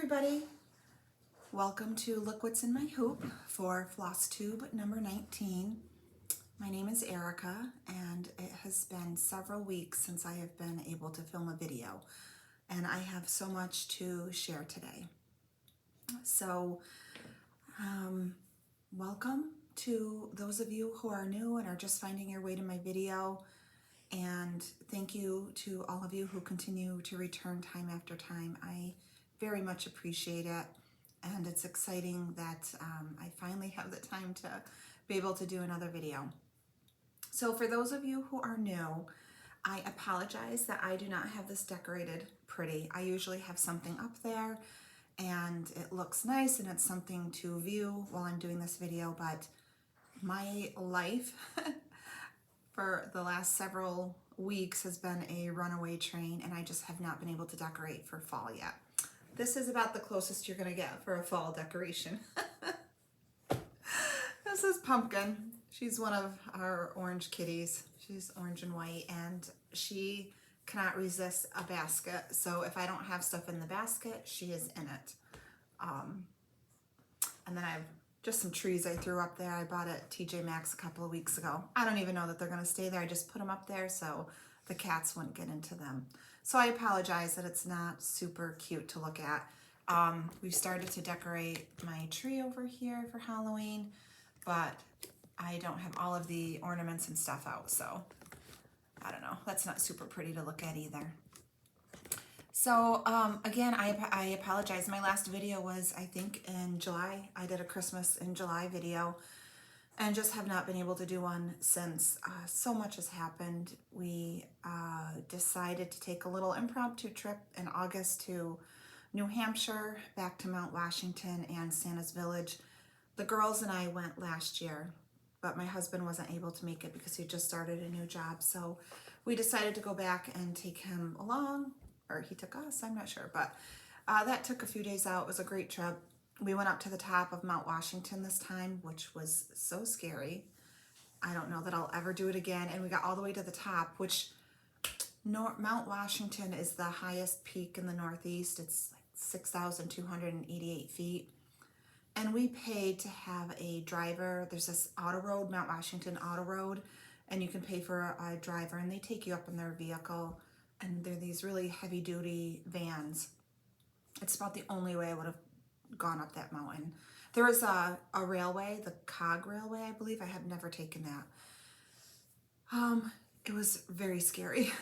everybody. Welcome to Look What's in My Hoop for Flosstube number 19. My name is Erica and it has been several weeks since I have been able to film a video and I have so much to share today. So welcome to those of you who are new and are just finding your way to my video, and thank you to all of you who continue to return time after time. I very much appreciate it, and it's exciting that I finally have the time to be able to do another video. So for those of you who are new, I apologize that I do not have this decorated pretty. I usually have something up there and it looks nice and it's something to view while I'm doing this video, but my life for the last several weeks has been a runaway train and I just have not been able to decorate for fall yet. This is about the closest you're gonna get for a fall decoration. This is Pumpkin. She's one of our orange kitties. She's orange and white and she cannot resist a basket. So if I don't have stuff in the basket, she is in it. And then I have just some trees I threw up there. I bought at TJ Maxx a couple of weeks ago. I don't even know that they're gonna stay there. I just put them up there so the cats wouldn't get into them. So I apologize that it's not super cute to look at. We've started to decorate my tree over here for Halloween, but I don't have all of the ornaments and stuff out, so I don't know. That's not super pretty to look at either. So again, I apologize. My last video was, I think, in July. I did a Christmas in July video and just have not been able to do one since. So much has happened. We decided to take a little impromptu trip in August to New Hampshire, back to Mount Washington and Santa's Village. The girls and I went last year, but my husband wasn't able to make it because he just started a new job. So we decided to go back and take him along, or he took us, I'm not sure, but that took a few days out. It was a great trip. We went up to the top of Mount Washington this time, which was so scary. I don't know that I'll ever do it again. And we got all the way to the top, which Mount Washington is the highest peak in the Northeast. It's like 6,288 feet. And we paid to have a driver. There's this auto road, Mount Washington Auto Road, and you can pay for a driver and they take you up in their vehicle. And they're these really heavy duty vans. It's about the only way I would have gone up that mountain. There was a railway, the cog railway, I believe. I have never taken that. It was very scary.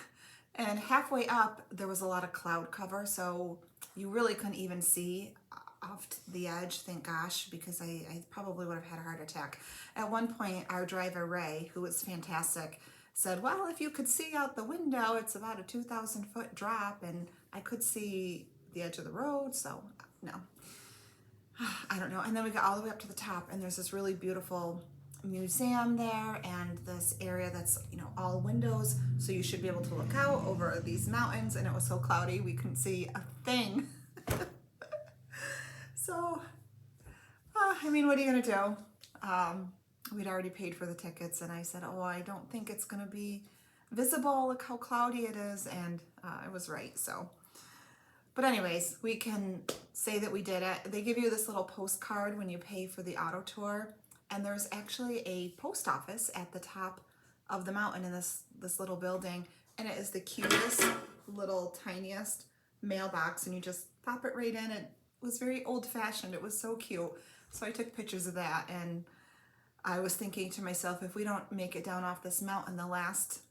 And halfway up, there was a lot of cloud cover, so you really couldn't even see off the edge, thank gosh, because I probably would have had a heart attack. At one point, our driver, Ray, who was fantastic, said, well, if you could see out the window, it's about a 2,000-foot drop, and I could see the edge of the road, so no. I don't know. And then we got all the way up to the top, and there's this really beautiful museum there, and this area that's, you know, all windows, so you should be able to look out over these mountains, and it was so cloudy we couldn't see a thing. So, I mean, what are you gonna do? We'd already paid for the tickets, and I said, oh, I don't think it's gonna be visible, look how cloudy it is, and I was right, so. But anyways, we can say that we did it. They give you this little postcard when you pay for the auto tour, and there's actually a post office at the top of the mountain in this little building, and it is the cutest little tiniest mailbox, and you just pop it right in. It was very old-fashioned. It was so cute. So I took pictures of that, and I was thinking to myself, if we don't make it down off this mountain, the last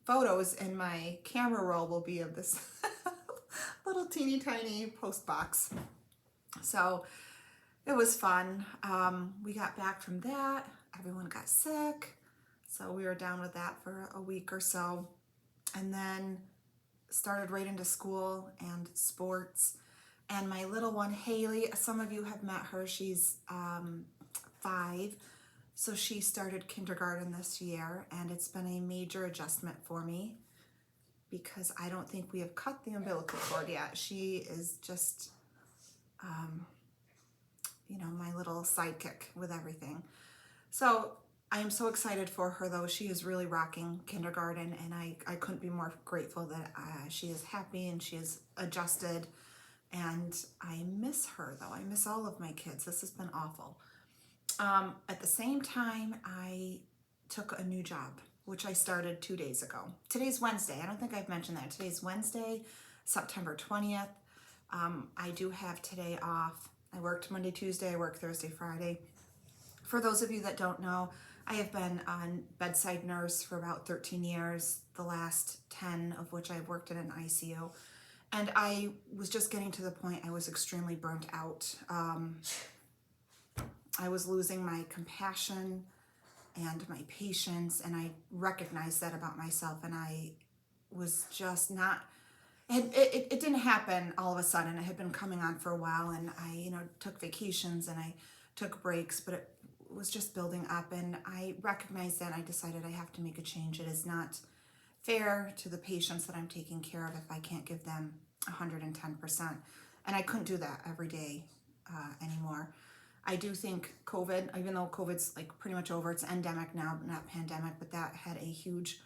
photos in my camera roll will be of this little teeny tiny post box. So it was fun. We got back from that. Everyone got sick. So we were down with that for a week or so. And then started right into school and sports. And my little one, Haley, some of you have met her. She's 5. So she started kindergarten this year, and it's been a major adjustment for me because I don't think we have cut the umbilical cord yet. She is just, you know, my little sidekick with everything. So I am so excited for her, though. She is really rocking kindergarten, and I couldn't be more grateful that she is happy and she is adjusted And I miss her though. I miss all of my kids. This has been awful. At the same time, I took a new job, which I started 2 days ago. Today's Wednesday. I don't think I've mentioned that. Today's Wednesday, September 20th. I do have today off. I worked Monday, Tuesday, I worked Thursday, Friday. For those of you that don't know, I have been a bedside nurse for about 13 years, the last 10 of which I've worked in an ICU. And I was just getting to the point I was extremely burnt out. I was losing my compassion and my patience, and I recognized that about myself, and I was just not, it didn't happen all of a sudden. It had been coming on for a while, and I, took vacations and I took breaks, but it was just building up, and I recognized that. I decided I have to make a change. It is not fair to the patients that I'm taking care of if I can't give them 110%. And I couldn't do that every day anymore. I do think COVID, even though COVID's like pretty much over, it's endemic now, not pandemic, but that had a huge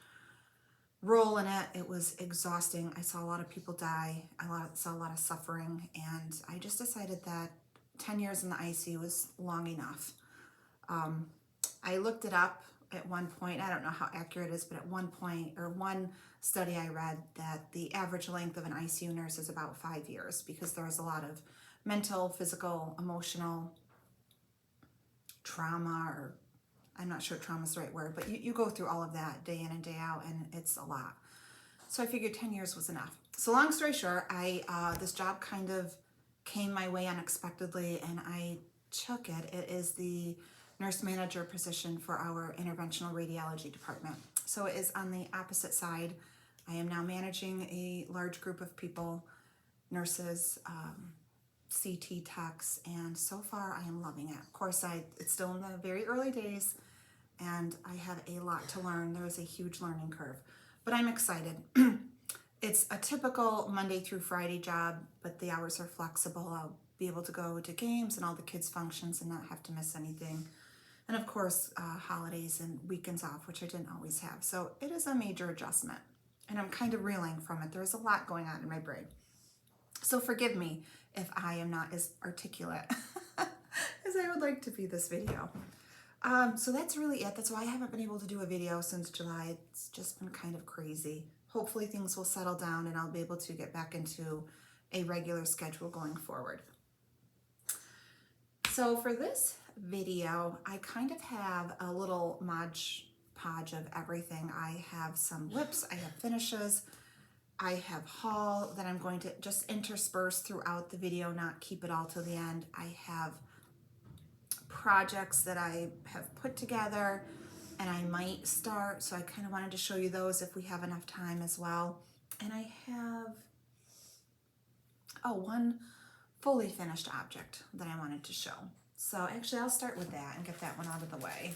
role in it. It was exhausting. I saw a lot of people die. Saw a lot of suffering, and I just decided that 10 years in the ICU was long enough. I looked it up at one point. I don't know how accurate it is, but at one point, or one study I read, that the average length of an ICU nurse is about 5 years, because there was a lot of mental, physical, emotional trauma, or I'm not sure trauma is the right word, but you go through all of that day in and day out, and it's a lot. So I figured 10 years was enough. So long story short, this job kind of came my way unexpectedly, and I took it. It is the nurse manager position for our interventional radiology department. So it is on the opposite side. I am now managing a large group of people, nurses, CT techs, and so far I am loving it. Of course, it's still in the very early days, and I have a lot to learn. There is a huge learning curve, but I'm excited. It's a typical Monday through Friday job, but the hours are flexible. I'll be able to go to games and all the kids' functions and not have to miss anything. And of course, holidays and weekends off, which I didn't always have. So it is a major adjustment, and I'm kind of reeling from it. There's a lot going on in my brain. So forgive me if I am not as articulate as I would like to be this video. So that's really it. That's why I haven't been able to do a video since July. It's just been kind of crazy. Hopefully things will settle down and I'll be able to get back into a regular schedule going forward. So for this video, I kind of have a little Mod Podge of everything. I have some whips, I have finishes, I have haul that I'm going to just intersperse throughout the video, not keep it all to the end. I have projects that I have put together and I might start, so I kind of wanted to show you those if we have enough time as well. And I have, one fully finished object that I wanted to show. So actually I'll start with that and get that one out of the way.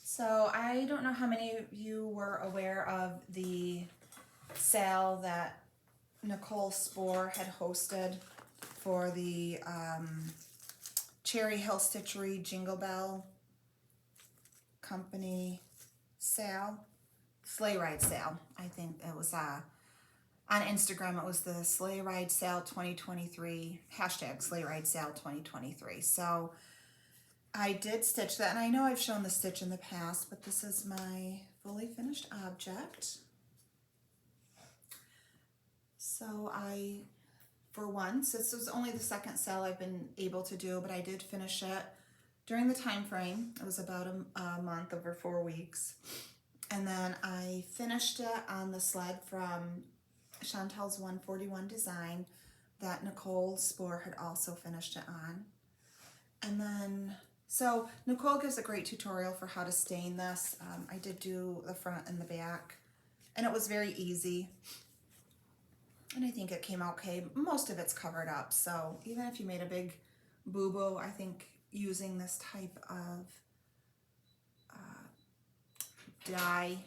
So I don't know how many of you were aware of the sale that Nicole Spohr had hosted for the Cherry Hill Stitchery Jingle Bell Company sale, Sleigh Ride sale. I think it was on Instagram. It was the Sleigh Ride sale 2023, hashtag Sleigh Ride sale 2023. So I did stitch that, and I know I've shown the stitch in the past, but this is my fully finished object. So for once, this was only the second sale I've been able to do, but I did finish it during the time frame. It was about a month, over 4 weeks. And then I finished it on the sled from Chantel's 141 design that Nicole Spohr had also finished it on. And then, so Nicole gives a great tutorial for how to stain this. I did do the front and the back, and it was very easy. And I think it came out okay. Most of it's covered up, so even if you made a big boo-boo, I think using this type of dye,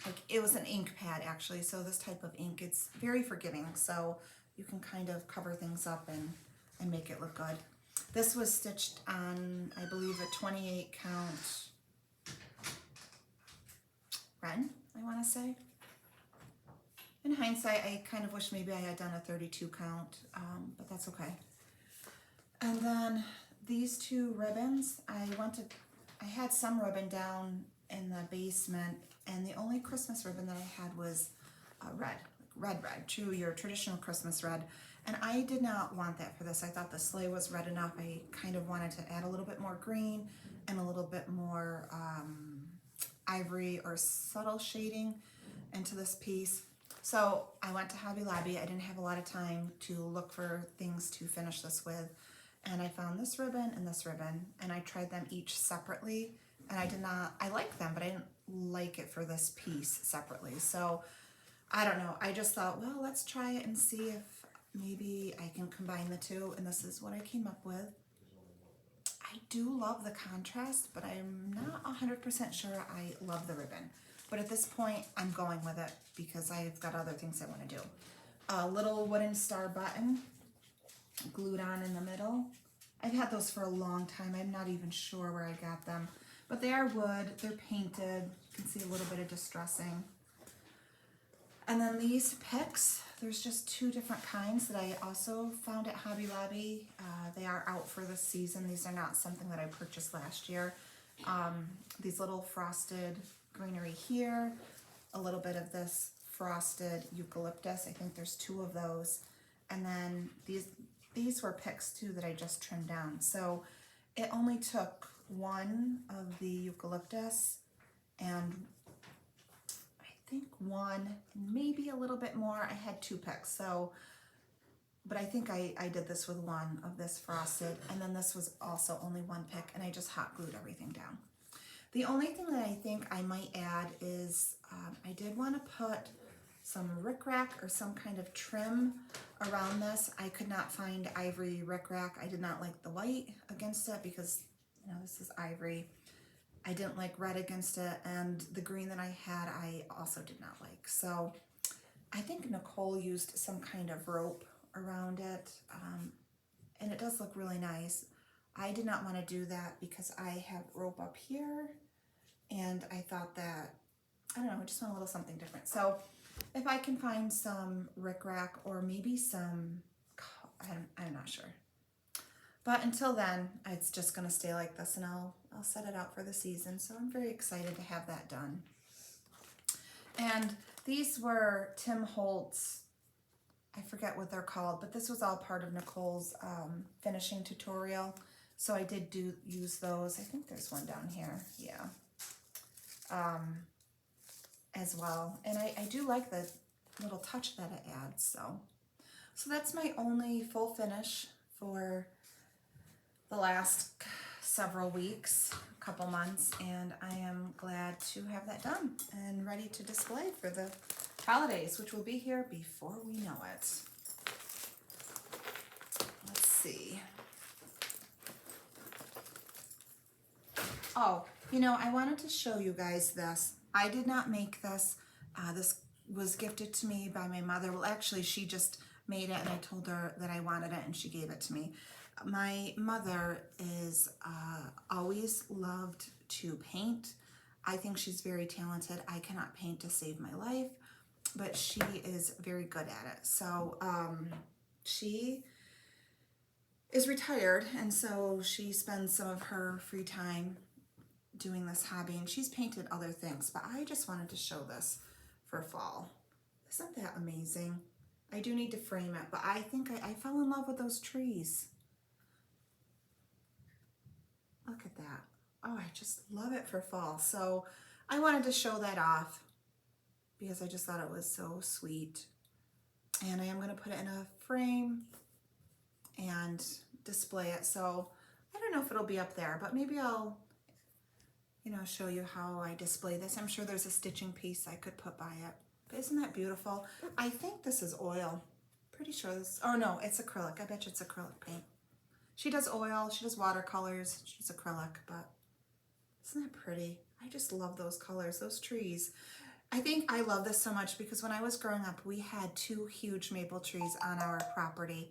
like it was an ink pad actually, so this type of ink, it's very forgiving, so you can kind of cover things up and make it look good. This was stitched on, I believe, a 28 count Ren, I want to say. In hindsight, I kind of wish maybe I had done a 32 count, but that's okay. And then these two ribbons, I had some ribbon down in the basement, and the only Christmas ribbon that I had was red, true, your traditional Christmas red. And I did not want that for this. I thought the sleigh was red enough. I kind of wanted to add a little bit more green and a little bit more ivory or subtle shading into this piece. So I went to Hobby Lobby. I didn't have a lot of time to look for things to finish this with. And I found this ribbon and this ribbon, and I tried them each separately. And I like them, but I didn't like it for this piece separately. So I don't know. I just thought, well, let's try it and see if maybe I can combine the two. And this is what I came up with. I do love the contrast, but I'm not 100% sure I love the ribbon. But at this point, I'm going with it because I've got other things I want to do. A little wooden star button glued on in the middle. I've had those for a long time. I'm not even sure where I got them. But they are wood. They're painted. You can see a little bit of distressing. And then these picks, there's just two different kinds that I also found at Hobby Lobby. They are out for this season. These are not something that I purchased last year. These little frosted greenery here, a little bit of this frosted eucalyptus. I think there's two of those. And then these were picks too that I just trimmed down. So it only took one of the eucalyptus and I think one, maybe a little bit more. I had two picks, so, but I think I did this with one of this frosted, and then this was also only one pick, and I just hot glued everything down. The only thing that I think I might add is I did want to put some rickrack or some kind of trim around this. I could not find ivory rickrack. I did not like the white against it because, you know, this is ivory. I didn't like red against it, and the green that I had I also did not like. So I think Nicole used some kind of rope around it, and it does look really nice. I did not want to do that because I have rope up here, and I thought that, I don't know, I just want a little something different. So if I can find some rickrack or maybe some, I'm not sure. But until then, it's just going to stay like this, and I'll set it out for the season. So I'm very excited to have that done. And these were Tim Holtz, I forget what they're called, but this was all part of Nicole's finishing tutorial. So I did use those. I think there's one down here, yeah, as well. And I do like the little touch that it adds. So that's my only full finish for the last several weeks, couple months, and I am glad to have that done and ready to display for the holidays, which will be here before we know it. Let's see. Oh, you know, I wanted to show you guys this. I did not make this. This was gifted to me by my mother. Well, actually, she just made it, and I told her that I wanted it, and she gave it to me. My mother is always loved to paint. I think she's very talented. I cannot paint to save my life, but she is very good at it. So she is retired, and so she spends some of her free time doing this hobby, and she's painted other things, but I just wanted to show this for fall. Isn't that amazing? I do need to frame it, but I think I fell in love with those trees. Look at that. Oh, I just love it for fall. So I wanted to show that off because I just thought it was so sweet. And I am going to put it in a frame and display it. So I don't know if it'll be up there, but maybe I'll, you know, show you how I display this. I'm sure there's a stitching piece I could put by it. But isn't that beautiful? I think this is oil. Pretty sure this, oh no, it's acrylic. I bet you it's acrylic paint. She does oil, she does watercolors, she does acrylic, but isn't that pretty? I just love those colors, those trees. I think I love this so much because when I was growing up, we had two huge maple trees on our property,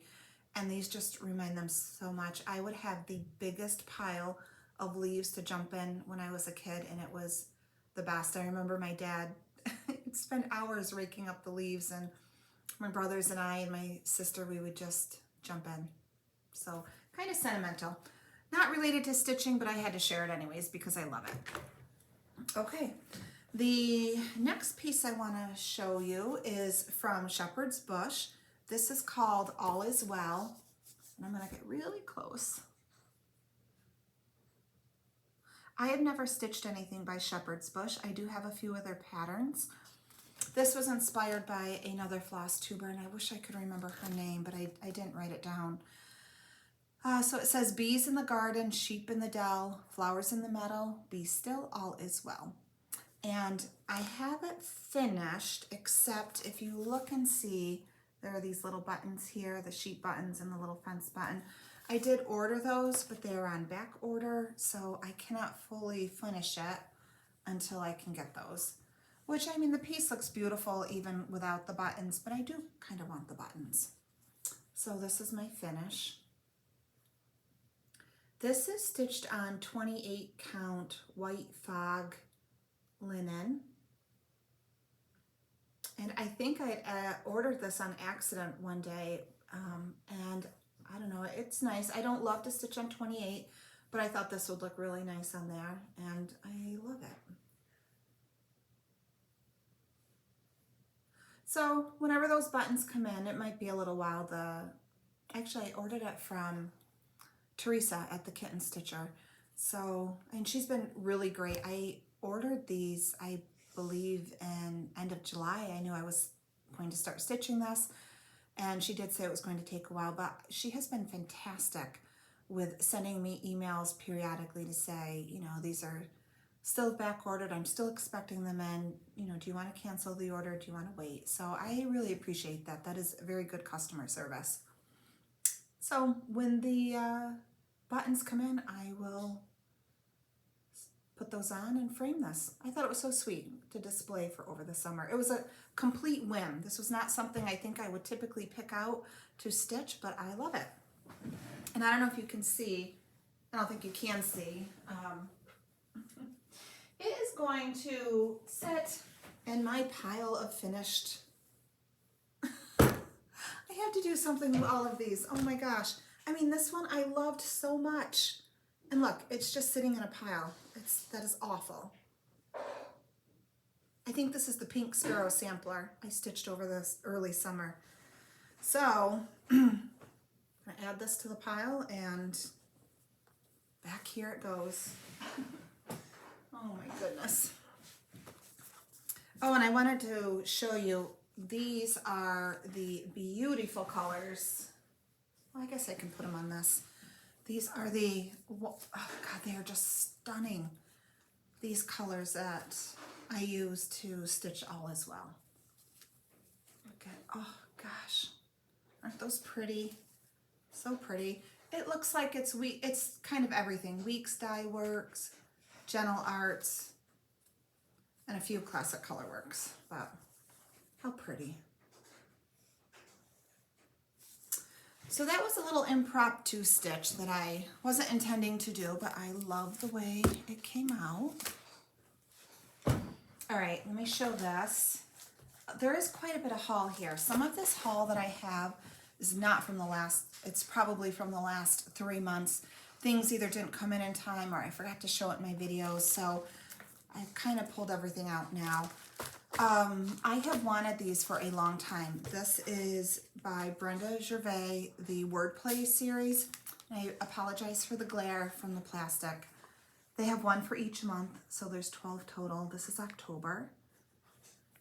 and these just remind them so much. I would have the biggest pile of leaves to jump in when I was a kid, and it was the best. I remember my dad I'd spend hours raking up the leaves, and my brothers and I and my sister, we would just jump in. So kind of sentimental. Not related to stitching, but I had to share it anyways because I love it. Okay, the next piece I want to show you is from Shepherd's Bush. This is called All Is Well, and I'm going to get really close. I have never stitched anything by Shepherd's Bush. I do have a few other patterns. This was inspired by another Flosstuber, and I wish I could remember her name, but I didn't write it down. So it says, bees in the garden, sheep in the dell, flowers in the meadow, be still, all is well. And I have it finished, except if you look and see, there are these little buttons here, the sheep buttons and the little fence button. I did order those, but they are on back order, so I cannot fully finish it until I can get those. Which, I mean, the piece looks beautiful even without the buttons, but I do kind of want the buttons. So this is my finish. This is stitched on 28 count white fog linen. And I think I ordered this on accident one day, and I don't know, it's nice. I don't love to stitch on 28, but I thought this would look really nice on there, and I love it. So whenever those buttons come in, it might be a little while. Actually, I ordered it from Teresa at the Kitten Stitcher. So, and she's been really great. I ordered these, I believe, in end of July. I knew I was going to start stitching this, and she did say it was going to take a while, but she has been fantastic with sending me emails periodically to say, you know, these are still back ordered. I'm still expecting them in. You know, do you want to cancel the order? Do you want to wait? So I really appreciate that. That is very good customer service. So when the buttons come in, I will put those on and frame this. I thought it was so sweet to display for over the summer. It was a complete whim. This was not something I think I would typically pick out to stitch, but I love it. And I don't know if you can see, I don't think you can see, it is going to sit in my pile of finished. I had to do something with all of these. Oh my gosh. I mean, this one I loved so much. And look, it's just sitting in a pile. That is awful. I think this is the Pink Sparrow sampler I stitched over this early summer. So I'm gonna add this to the pile, and back here it goes. Oh my goodness. Oh, and I wanted to show you, these are the beautiful colors. Well, I guess I can put them on this. These are the, oh God, they are just stunning. These colors that I use to stitch All Is Well. Look at, oh gosh, aren't those pretty? So pretty. It looks like it's kind of everything. Weeks Dye Works, Gentle Arts, and a few Classic Color Works, but how pretty. So that was a little impromptu stitch that I wasn't intending to do, but I love the way it came out. All right, let me show this. There is quite a bit of haul here. Some of this haul that I have is not from the last, it's probably from the last 3 months. Things either didn't come in time, or I forgot to show it in my videos, so I've kind of pulled everything out now. I have wanted these for a long time. This is by Brenda Gervais, the Wordplay series. I apologize for the glare from the plastic. They have one for each month, so there's 12 total. This is October.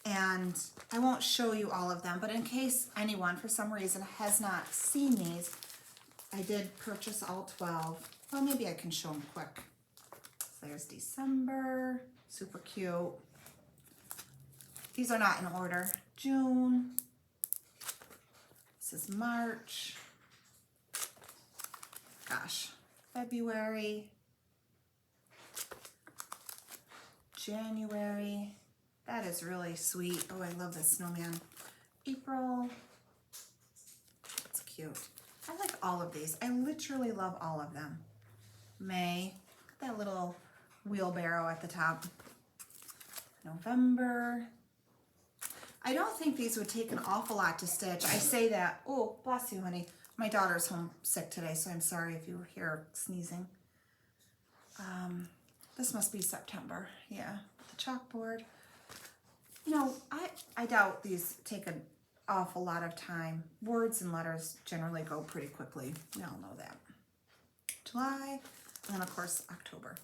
And I won't show you all of them, but in case anyone, for some reason, has not seen these, I did purchase all 12. Well, maybe I can show them quick. So there's December, super cute. These are not in order. June. This is March. Gosh. February. January. That is really sweet. Oh, I love this snowman. April. That's cute. I like all of these. I literally love all of them. May. Got that little wheelbarrow at the top. November. I don't think these would take an awful lot to stitch. I say that, oh, bless you, honey. My daughter's homesick today, so I'm sorry if you hear sneezing. This must be September, yeah, the chalkboard. You know, I doubt these take an awful lot of time. Words and letters generally go pretty quickly. We all know that. July, and then of course October.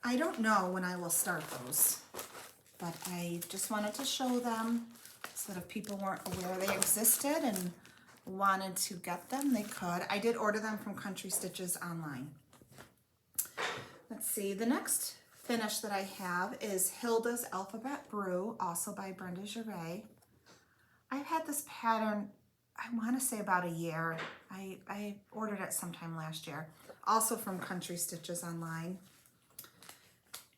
I don't know when I will start those, but I just wanted to show them so that if people weren't aware they existed and wanted to get them, they could. I did order them from Country Stitches online. Let's see, the next finish that I have is Hilda's Alphabet Brew, also by Brenda Gervais. I've had this pattern, I want to say about a year. I ordered it sometime last year, also from Country Stitches online.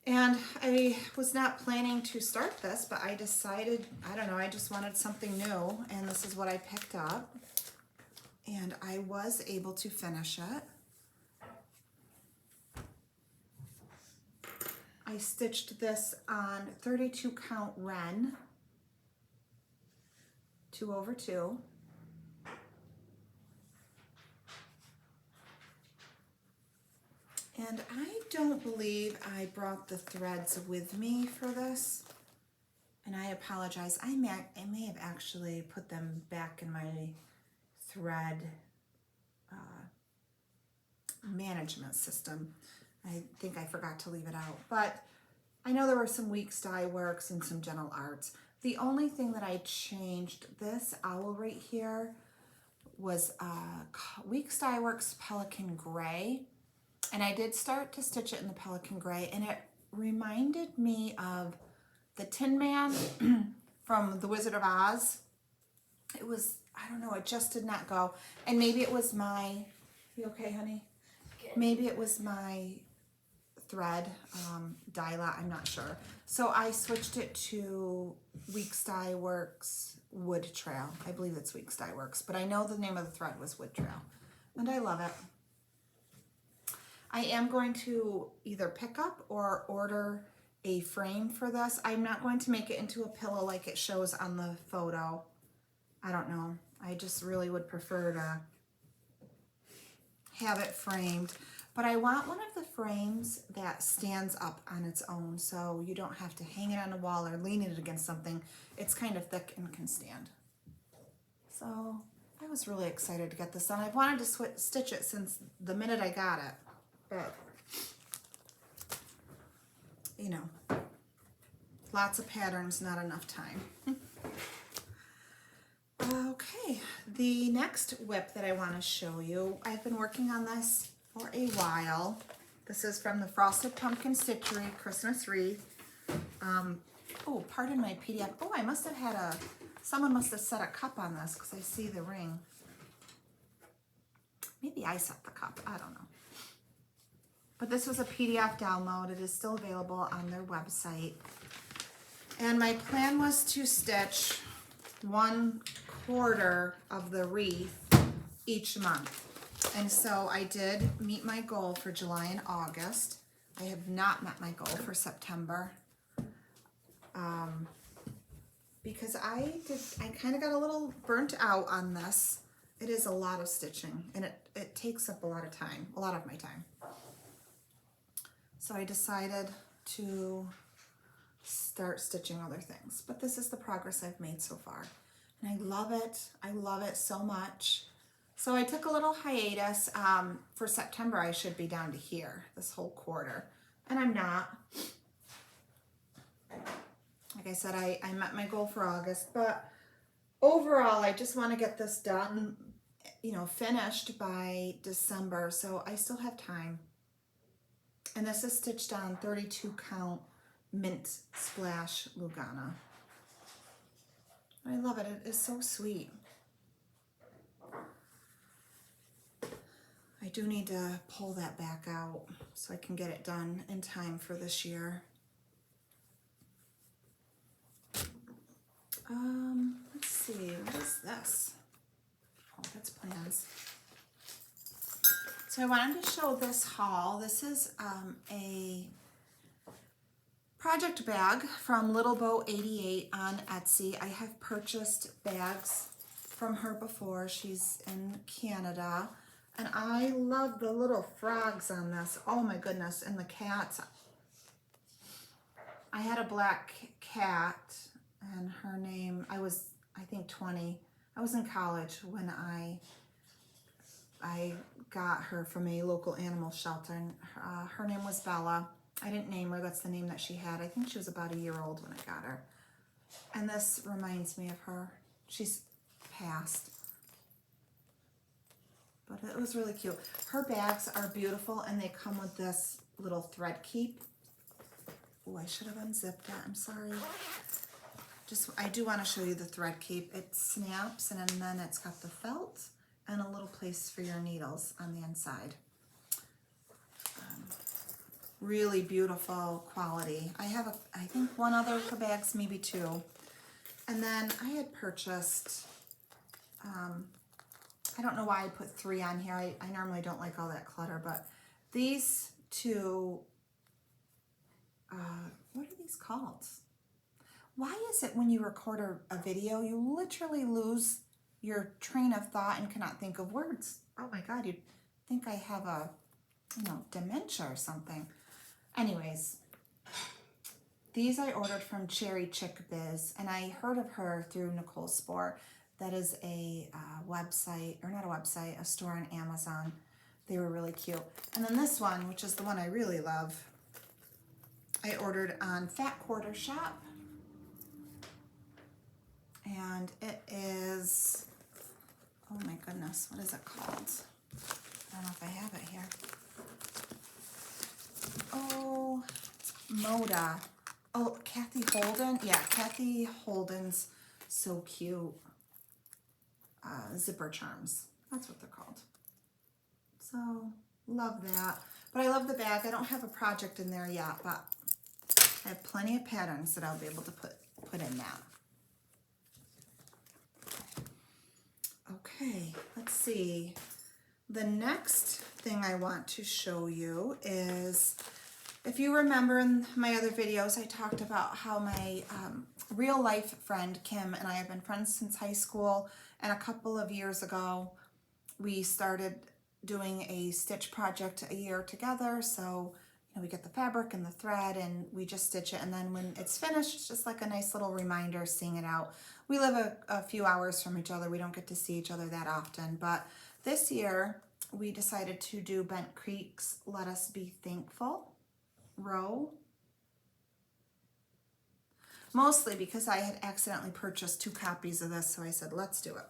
And I was not planning to start this, but I decided, I don't know, I just wanted something new, and this is what I picked up. And I was able to finish it. I stitched this on 32 count Ren, 2/2. And I don't believe I brought the threads with me for this. And I apologize. I may have actually put them back in my thread management system. I think I forgot to leave it out, but I know there were some Weeks Dye Works and some Gentle Arts. The only thing that I changed, this owl right here was Weeks Dye Works Pelican Gray, and I did start to stitch it in the Pelican Gray, and it reminded me of the Tin Man from The Wizard of Oz. It was, I don't know, it just did not go, and maybe it was my, you okay, honey? Good. Maybe it was my thread dye lot, I'm not sure. So I switched it to Weeks Dye Works Wood Trail. I believe it's Weeks Dye Works, but I know the name of the thread was Wood Trail, and I love it. I am going to either pick up or order a frame for this. I'm not going to make it into a pillow like it shows on the photo. I don't know. I just really would prefer to have it framed. But I want one of the frames that stands up on its own, so you don't have to hang it on a wall or lean it against something. It's kind of thick and can stand. So I was really excited to get this done. I've wanted to stitch it since the minute I got it, but you know, lots of patterns, not enough time. Okay, the next whip that I want to show you, I've been working on this for a while. This is from the Frosted Pumpkin Stitchery Christmas Wreath. Oh, pardon my PDF. Oh, I must have had someone must have set a cup on this because I see the ring. Maybe I set the cup, I don't know. But this was a PDF download. It is still available on their website. And my plan was to stitch 1/4 of the wreath each month. And so I did meet my goal for July and August. I have not met my goal for September. Because I kind of got a little burnt out on this. It is a lot of stitching, and it takes up a lot of time, a lot of my time. So I decided to start stitching other things. But this is the progress I've made so far. And I love it. I love it so much. So I took a little hiatus. For September, I should be down to here, this whole quarter. And I'm not. Like I said, I met my goal for August. But overall, I just want to get this done, you know, finished by December. So I still have time. And this is stitched on 32 count Mint Splash Lugana. I love it. It is so sweet. I do need to pull that back out so I can get it done in time for this year. Let's see, what is this? Oh, that's plans. So I wanted to show this haul. This is project bag from Little Bow 88 on Etsy. I have purchased bags from her before. She's in Canada. And I love the little frogs on this. Oh my goodness. And the cats. I had a black cat and her name, I was, I think 20. I was in college when I got her from a local animal shelter, and her name was Bella. I didn't name her, that's the name that she had. I think she was about a year old when I got her. And this reminds me of her. She's passed. But it was really cute. Her bags are beautiful and they come with this little thread keep. Oh, I should have unzipped that, I'm sorry. I do want to show you the thread keep. It snaps and then it's got the felt and a little place for your needles on the inside. Really beautiful quality. I have, I think one other of her bags, maybe two. And then I had purchased, I don't know why I put 3 on here. I normally don't like all that clutter, but these two, what are these called? Why is it when you record a video, you literally lose your train of thought and cannot think of words? Oh my God, you'd think I have a, dementia or something. Anyways, these I ordered from Cherry Chick Biz, and I heard of her through Nicole Spore. That is a website, or not a website, a store on Amazon. They were really cute. And then this one, which is the one I really love, I ordered on Fat Quarter Shop. And it is, oh my goodness, what is it called? I don't know if I have it here. Oh, Moda. Oh, Kathy Holden. Yeah, Kathy Holden's So Cute zipper charms. That's what they're called. So, love that. But I love the bag. I don't have a project in there yet, but I have plenty of patterns that I'll be able to put in that. Okay, let's see. The next thing I want to show you is, if you remember in my other videos, I talked about how my real life friend Kim and I have been friends since high school, and a couple of years ago we started doing a stitch project a year together. So we get the fabric and the thread and we just stitch it, and then when it's finished, it's just like a nice little reminder, seeing it out. We live a few hours from each other. We don't get to see each other that often, but this year we decided to do Bent Creek's Let Us Be Thankful row. Mostly because I had accidentally purchased 2 copies of this, so I said, let's do it.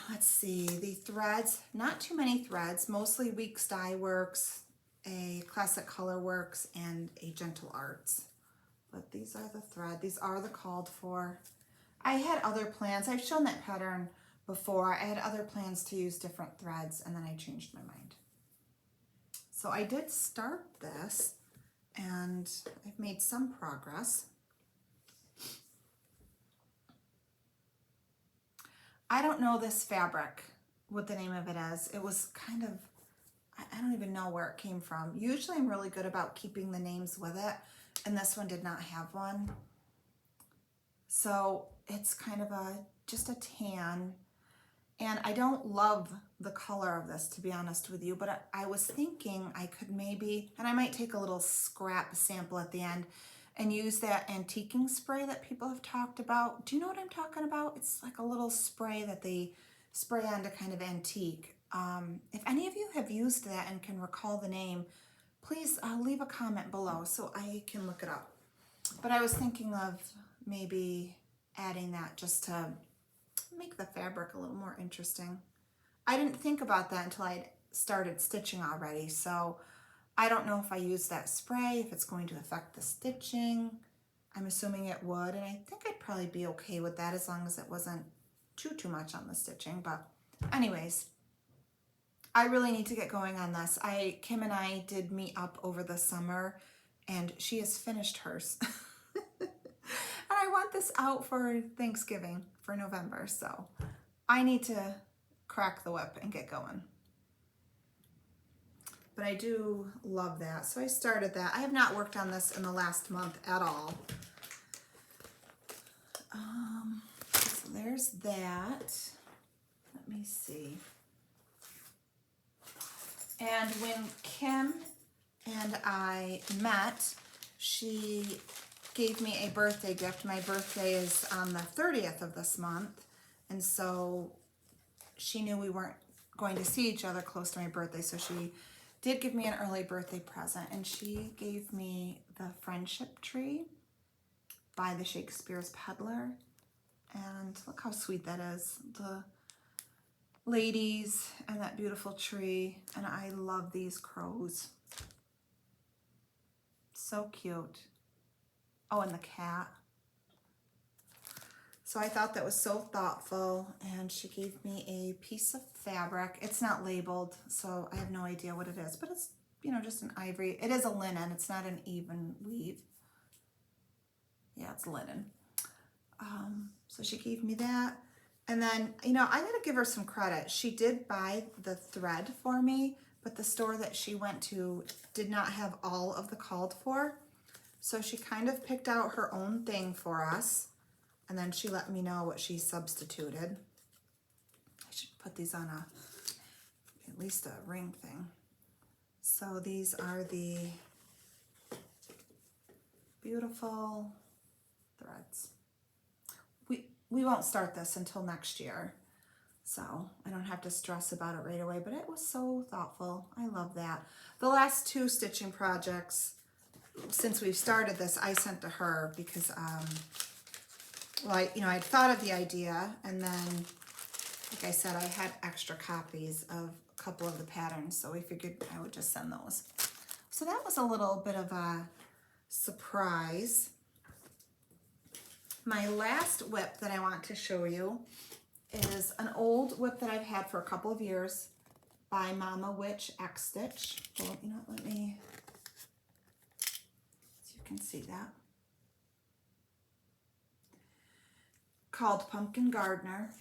Let's see, the threads, not too many threads, mostly Weeks Dye Works, a Classic Color Works, and a Gentle Arts. But these are the thread, these are the called for. I had other plans, I've shown that pattern before. I had other plans to use different threads, and then I changed my mind. So I did start this, and I've made some progress. I don't know this fabric, what the name of it is. It was kind of, I don't even know where it came from. Usually I'm really good about keeping the names with it, and this one did not have one. So it's kind of just a tan, and I don't love the color of this, to be honest with you, but I was thinking I could maybe, and I might take a little scrap sample at the end and use that antiquing spray that people have talked about. Do you know what I'm talking about? It's like a little spray that they spray on to kind of antique. If any of you have used that and can recall the name, please leave a comment below so I can look it up. But I was thinking of maybe adding that just to make the fabric a little more interesting. I didn't think about that until I started stitching already, so I don't know if I use that spray, if it's going to affect the stitching. I'm assuming it would, and I think I'd probably be okay with that as long as it wasn't too much on the stitching. But anyways, I really need to get going on this. Kim and I did meet up over the summer, and she has finished hers. And I want this out for Thanksgiving, for November, so I need to crack the whip and get going. But I do love that. So I started that. I have not worked on this in the last month at all. So there's that. Let me see. And when Kim and I met, she gave me a birthday gift. My birthday is on the 30th of this month. And so she knew we weren't going to see each other close to my birthday. So she did give me an early birthday present. And she gave me the friendship tree by the Shakespeare's Peddler. And look how sweet that is. The ladies and that beautiful tree. And I love these crows. So cute. Oh, and the cat. So I thought that was so thoughtful. And she gave me a piece of fabric. It's not labeled, so I have no idea what it is. But it's, you know, just an ivory. It is a linen. It's not an even weave. Yeah, it's linen. So she gave me that. And then, you know, I gotta give her some credit. She did buy the thread for me, but the store that she went to did not have all of the called for. So she kind of picked out her own thing for us. And then she let me know what she substituted. I should put these on at least a ring thing. So these are the beautiful threads. We won't start this until next year, so I don't have to stress about it right away, but it was so thoughtful. I love that. The last two stitching projects, since we've started this, I sent to her because, well, I'd thought of the idea, and then, like I said, I had extra copies of a couple of the patterns, so we figured I would just send those. So that was a little bit of a surprise. My last whip that I want to show you is an old whip that I've had for a couple of years by Mama Witch X Stitch. Well, you know what, let me, so you can see that. Called Pumpkin Gardener.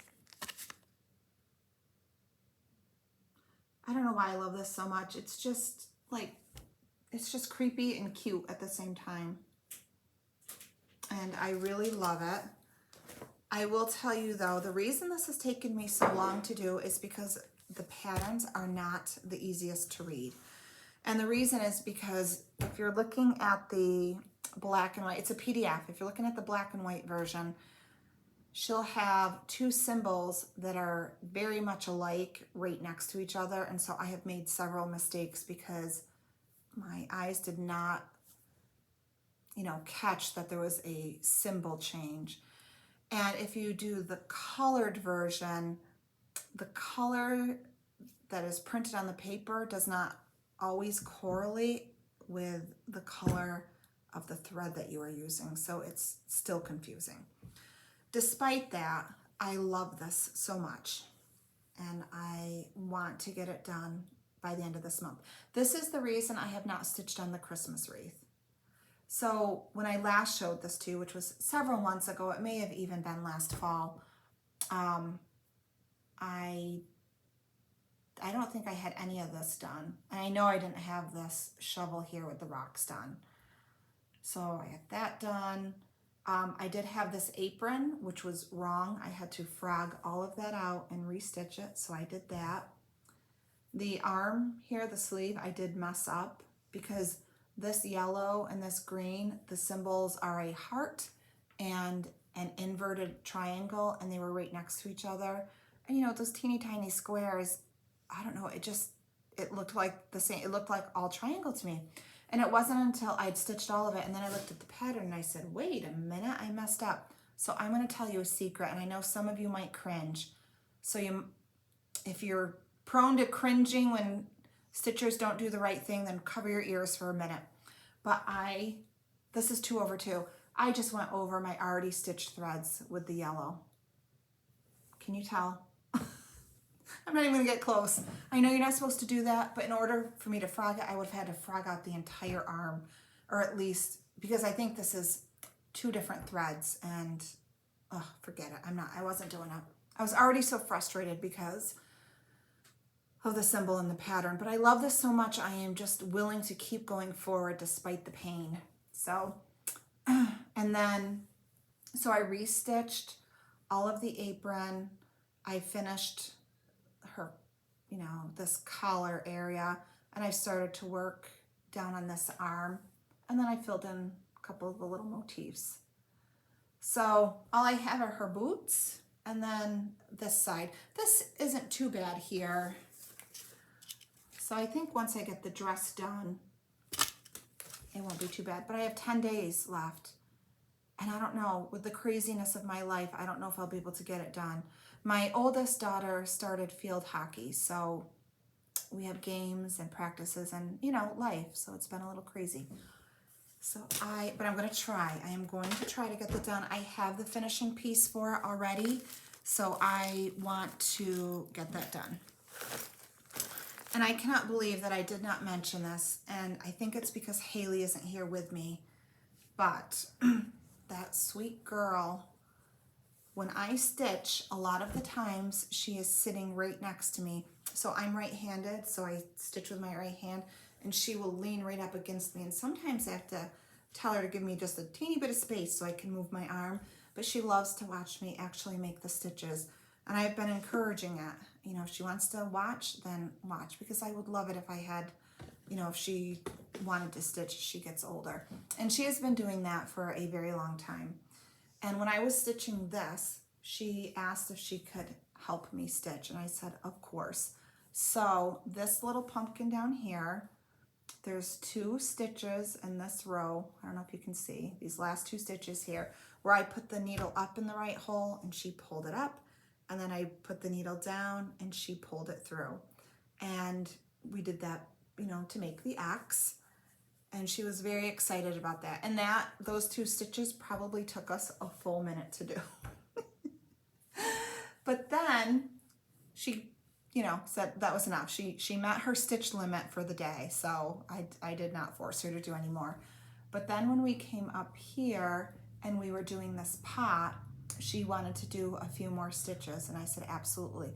I don't know why I love this so much. It's just like, it's just creepy and cute at the same time. And I really love it. I will tell you though, the reason this has taken me so long to do is because the patterns are not the easiest to read. And the reason is because if you're looking at the black and white, it's a PDF. If you're looking at the black and white version, she'll have two symbols that are very much alike right next to each other. And so I have made several mistakes because my eyes did not, catch that there was a symbol change. And if you do the colored version, the color that is printed on the paper does not always correlate with the color of the thread that you are using. So it's still confusing. Despite that, I love this so much. And I want to get it done by the end of this month. This is the reason I have not stitched on the Christmas wreath. So when I last showed this to you, which was several months ago, it may have even been last fall, I don't think I had any of this done. And I know I didn't have this shovel here with the rocks done. So I had that done. I did have this apron, which was wrong. I had to frog all of that out and restitch it, so I did that. The arm here, the sleeve, I did mess up because this yellow and this green, the symbols are a heart and an inverted triangle, and they were right next to each other. And those teeny tiny squares, I don't know, it looked like the same, it looked like all triangle to me. And it wasn't until I'd stitched all of it and then I looked at the pattern and I said, wait a minute, I messed up. So I'm gonna tell you a secret, and I know some of you might cringe. So if you're prone to cringing when stitchers don't do the right thing, then cover your ears for a minute. But this is 2 over 2. I just went over my already stitched threads with the yellow. Can you tell? I'm not even gonna get close. I know you're not supposed to do that, but in order for me to frog it, I would have had to frog out the entire arm, or at least, because I think this is 2 different threads, and forget it. I wasn't doing it. I was already so frustrated because of the symbol and the pattern. But I love this so much, I am just willing to keep going forward despite the pain. So, and then, so I restitched all of the apron. I finished her, you know, this collar area, and I started to work down on this arm, and then I filled in a couple of the little motifs. So all I have are her boots, and then this side. This isn't too bad here. So I think once I get the dress done, it won't be too bad. But I have 10 days left. And I don't know, with the craziness of my life, I don't know if I'll be able to get it done. My oldest daughter started field hockey, so we have games and practices and, you know, life. So it's been a little crazy. So but I'm going to try. I am going to try to get that done. I have the finishing piece for it already, so I want to get that done. And I cannot believe that I did not mention this, and I think it's because Haley isn't here with me, but that sweet girl, when I stitch, a lot of the times she is sitting right next to me. So I'm right-handed, so I stitch with my right hand, and she will lean right up against me. And sometimes I have to tell her to give me just a teeny bit of space so I can move my arm, but she loves to watch me actually make the stitches. And I've been encouraging it. You know, if she wants to watch, then watch, because I would love it if I had, you know, if she wanted to stitch as she gets older. And she has been doing that for a very long time. And when I was stitching this, she asked if she could help me stitch, and I said, of course. So this little pumpkin down here, there's 2 stitches in this row. I don't know if you can see these last 2 stitches here, where I put the needle up in the right hole and she pulled it up, and then I put the needle down and she pulled it through. And we did that, you know, to make the X. And she was very excited about that. And those 2 stitches probably took us a full minute to do. But then she, you know, said that was enough. She met her stitch limit for the day, so I did not force her to do any more. But then when we came up here and we were doing this pot, she wanted to do a few more stitches, and I said absolutely.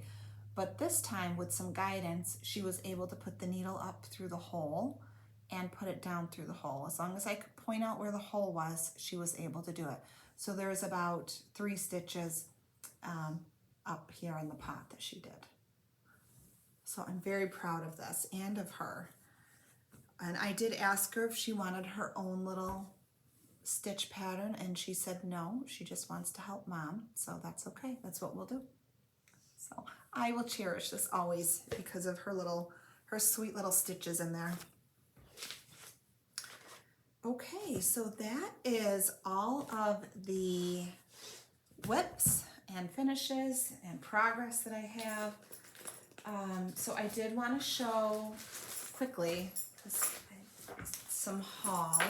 But this time, with some guidance, she was able to put the needle up through the hole and put it down through the hole. As long as I could point out where the hole was, she was able to do it. So there's about 3 stitches up here in the pot that she did. So I'm very proud of this and of her. And I did ask her if she wanted her own little stitch pattern, and she said no, she just wants to help Mom. So that's okay, that's what we'll do. So I will cherish this always because of her sweet little stitches in there. Okay, so that is all of the whips and finishes and progress that I have. So I did want to show quickly some haul.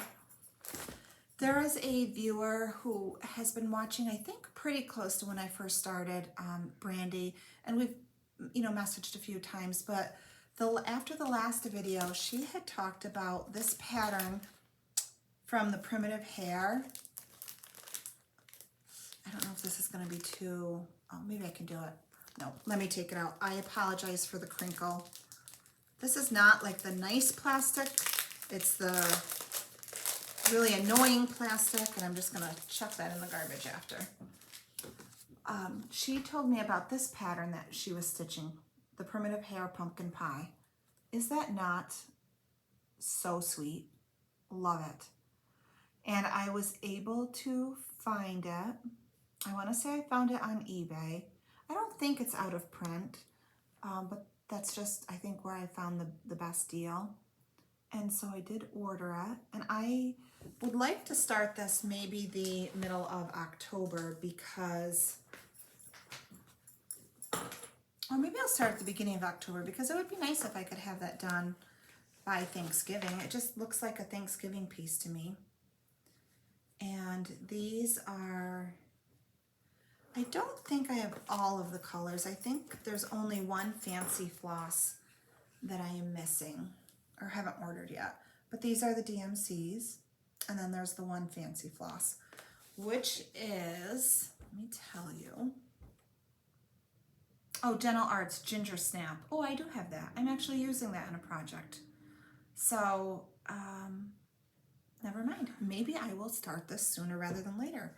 There is a viewer who has been watching, I think, pretty close to when I first started, Brandy, and we've, you know, messaged a few times, but after the last video, she had talked about this pattern from the Primitive Hair. I don't know if this is going to be too, oh, maybe I can do it. No, let me take it out. I apologize for the crinkle. This is not like the nice plastic. It's the really annoying plastic, and I'm just going to chuck that in the garbage after. She told me about this pattern that she was stitching, the Primitive Hair Pumpkin Pie. Is that not so sweet? Love it. And I was able to find it. I want to say I found it on eBay. I don't think it's out of print, but that's just, I think, where I found the best deal. And so I did order it, and I would like to start this maybe the middle of October, because, or maybe I'll start at the beginning of October, because it would be nice if I could have that done by Thanksgiving. It just looks like a Thanksgiving piece to me. And these are, I don't think I have all of the colors. I think there's only one fancy floss that I am missing or haven't ordered yet. But these are the DMCs, and then there's the one fancy floss, which is, let me tell you, Oh, Dental Arts Ginger Snap. Oh, I do have that. I'm actually using that in a project. So, never mind. Maybe I will start this sooner rather than later.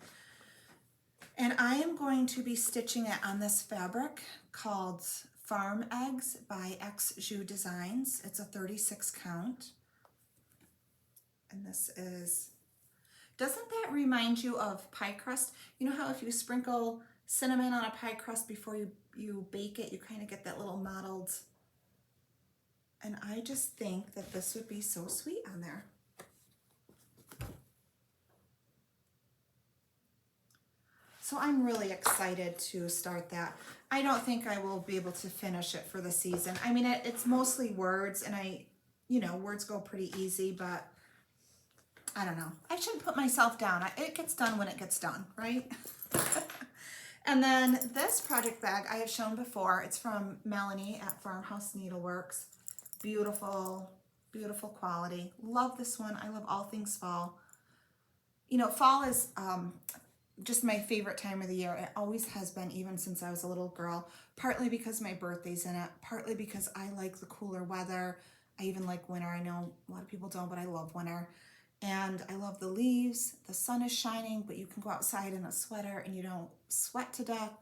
And I am going to be stitching it on this fabric called Farm Eggs by Jus Designs. It's a 36 count. And this is, doesn't that remind you of pie crust? You know how if you sprinkle cinnamon on a pie crust before you bake it, you kind of get that little mottled. And I just think that this would be so sweet on there. So I'm really excited to start that. I don't think I will be able to finish it for the season. I mean, it's mostly words, and words go pretty easy, but I don't know. I shouldn't put myself down. It gets done when it gets done, right? And then this project bag I have shown before. It's from Melanie at Farmhouse Needleworks. Beautiful, beautiful quality. Love this one. I love all things fall. You know, fall is just my favorite time of the year. It always has been, even since I was a little girl, partly because my birthday's in it, partly because I like the cooler weather. I even like winter. I know a lot of people don't, but I love winter. And I love the leaves. The sun is shining, but you can go outside in a sweater and you don't sweat to death,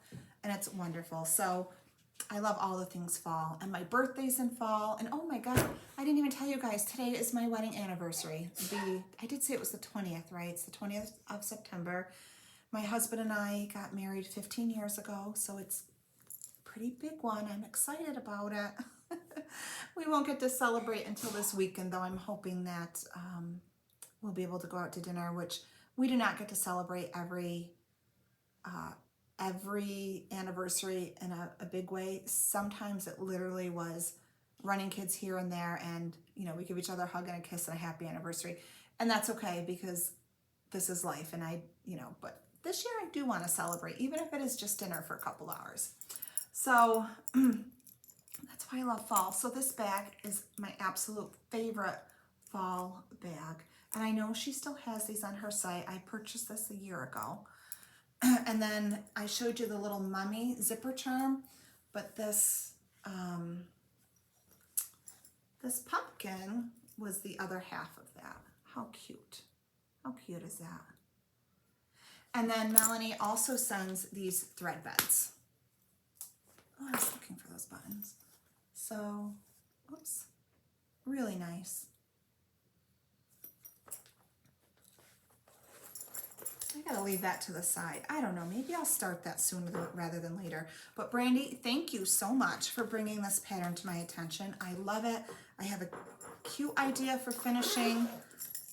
and it's wonderful. So I love all the things fall, and my birthday's in fall. And oh my God, I didn't even tell you guys, today is my wedding anniversary. I did say it was the 20th, right? It's the 20th of September. My husband and I got married 15 years ago, so it's a pretty big one. I'm excited about it. We won't get to celebrate until this weekend, though. I'm hoping that we'll be able to go out to dinner, which we do not get to celebrate every anniversary in a big way. Sometimes it literally was running kids here and there, and we give each other a hug and a kiss and a happy anniversary, and that's okay because this is life. And but this year I do want to celebrate, even if it is just dinner for a couple hours. So that's why I love fall. So this bag is my absolute favorite fall bag, and I know she still has these on her site. I purchased this a year ago. And then I showed you the little mummy zipper charm, but this this pumpkin was the other half of that. How cute. How cute is that? And then Melanie also sends these thread beds. Oh, I was looking for those buttons. So, oops, really nice. I gotta leave that to the side. I don't know, maybe I'll start that sooner rather than later. But Brandy, thank you so much for bringing this pattern to my attention. I love it. I have a cute idea for finishing.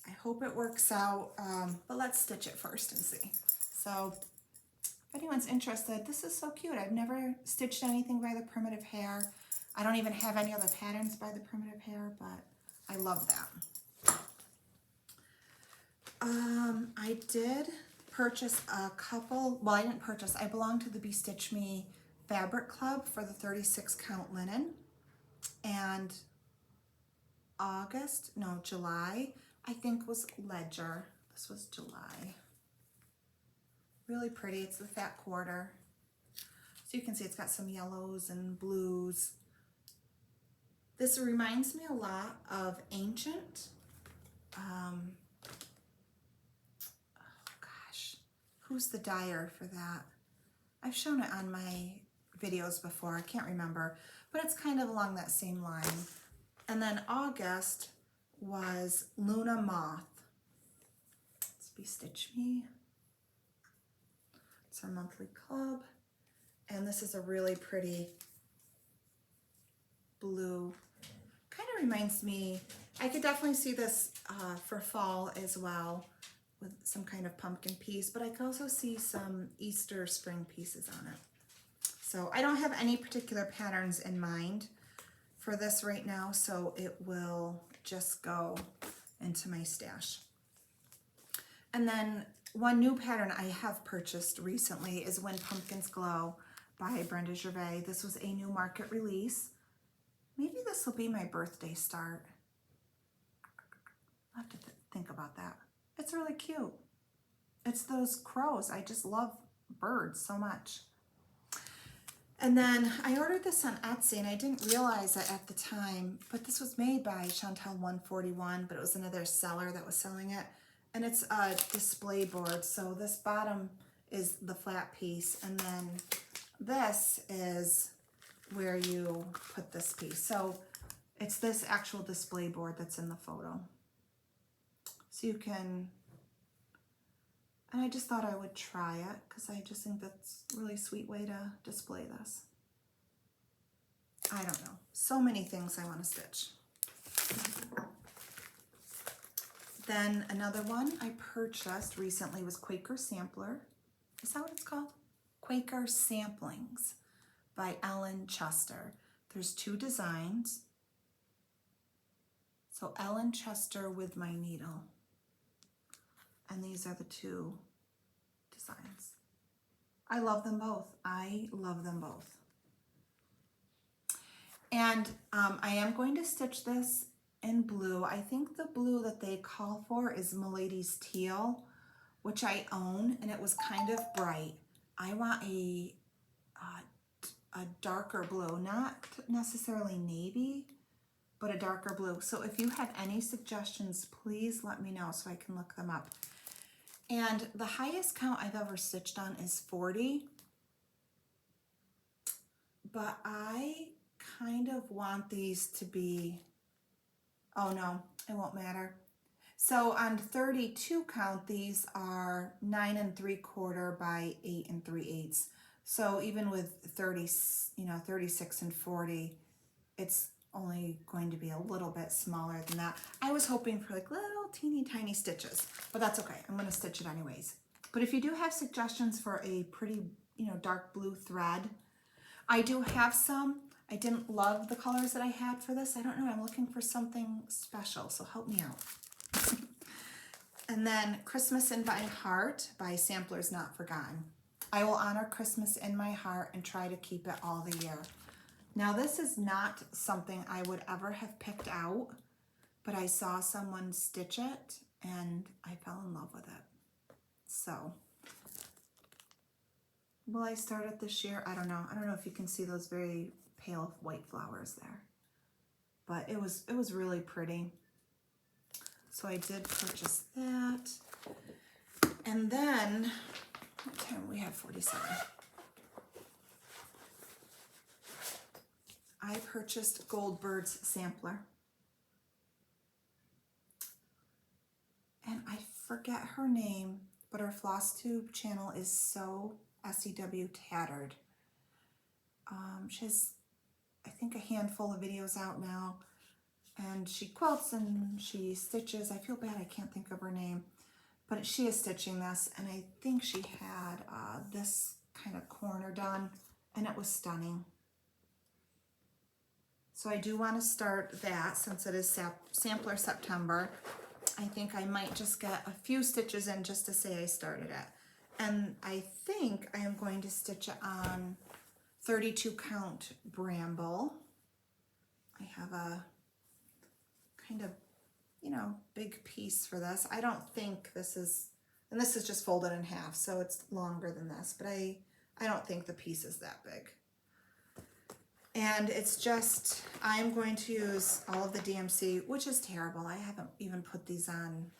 I hope it works out, but let's stitch it first and see. So if anyone's interested, this is so cute. I've never stitched anything by the Primitive Hare. I don't even have any other patterns by the Primitive Hare, but I love that. I did purchase a couple, well, I didn't purchase, I belong to the Be Stitch Me Fabric Club for the 36 count linen. And July, I think was Ledger. This was July. Really pretty. It's the fat quarter. So you can see it's got some yellows and blues. This reminds me a lot of Ancient. Who's the dyer for that? I've shown it on my videos before. I can't remember, but it's kind of along that same line. And then August was Luna Moth. Let's Be Stitch Me. It's our monthly club. And this is a really pretty blue. Kind of reminds me, I could definitely see this for fall as well, with some kind of pumpkin piece, but I could also see some Easter spring pieces on it. So I don't have any particular patterns in mind for this right now, so it will just go into my stash. And then one new pattern I have purchased recently is When Pumpkins Glow by Brenda Gervais. This was a new market release. Maybe this will be my birthday start. I'll have to think about that. It's really cute. It's those crows. I just love birds so much. And then I ordered this on Etsy, and I didn't realize it at the time, but this was made by Chantel 141, but it was another seller that was selling it. And it's a display board. So this bottom is the flat piece, and then this is where you put this piece. So it's this actual display board that's in the photo. So you can, and I just thought I would try it because I just think that's a really sweet way to display this. I don't know. So many things I want to stitch. Then another one I purchased recently was Quaker Sampler. Is that what it's called? Quaker Samplings by Ellen Chester. There's 2 designs. So Ellen Chester with my needle. And these are the 2 designs. I love them both. I love them both. And I am going to stitch this in blue. I think the blue that they call for is Milady's Teal, which I own, and it was kind of bright. I want a darker blue, not necessarily navy, but a darker blue. So if you have any suggestions, please let me know so I can look them up. And the highest count I've ever stitched on is 40, but I kind of want these to be, oh no, it won't matter. So on 32 count, these are 9 3/4 by 8 3/8. So even with 30, 36 and 40, it's only going to be a little bit smaller than that. I was hoping for like little teeny tiny stitches, but that's okay. I'm going to stitch it anyways. But if you do have suggestions for a pretty, dark blue thread, I do have some. I didn't love the colors that I had for this. I don't know. I'm looking for something special, so help me out. And then Christmas in My Heart by Samplers Not Forgotten. I will honor Christmas in my heart and try to keep it all the year. Now, this is not something I would ever have picked out, but I saw someone stitch it and I fell in love with it. So, will I start it this year? I don't know. I don't know if you can see those very pale white flowers there, but it was really pretty. So I did purchase that. And then, what time we have? 47. I purchased Goldbird's sampler. And I forget her name, but her Flosstube channel is so SEW tattered. She has, I think, a handful of videos out now. And she quilts and she stitches. I feel bad I can't think of her name. But she is stitching this. And I think she had this kind of corner done. And it was stunning. So I do want to start that since it is Sampler September. I think I might just get a few stitches in just to say I started it. And I think I am going to stitch it on 32 count Bramble. I have a kind of, big piece for this. I don't think this is, and this is just folded in half, so it's longer than this, but I don't think the piece is that big. And it's just, I'm going to use all of the DMC, which is terrible. I haven't even put these on,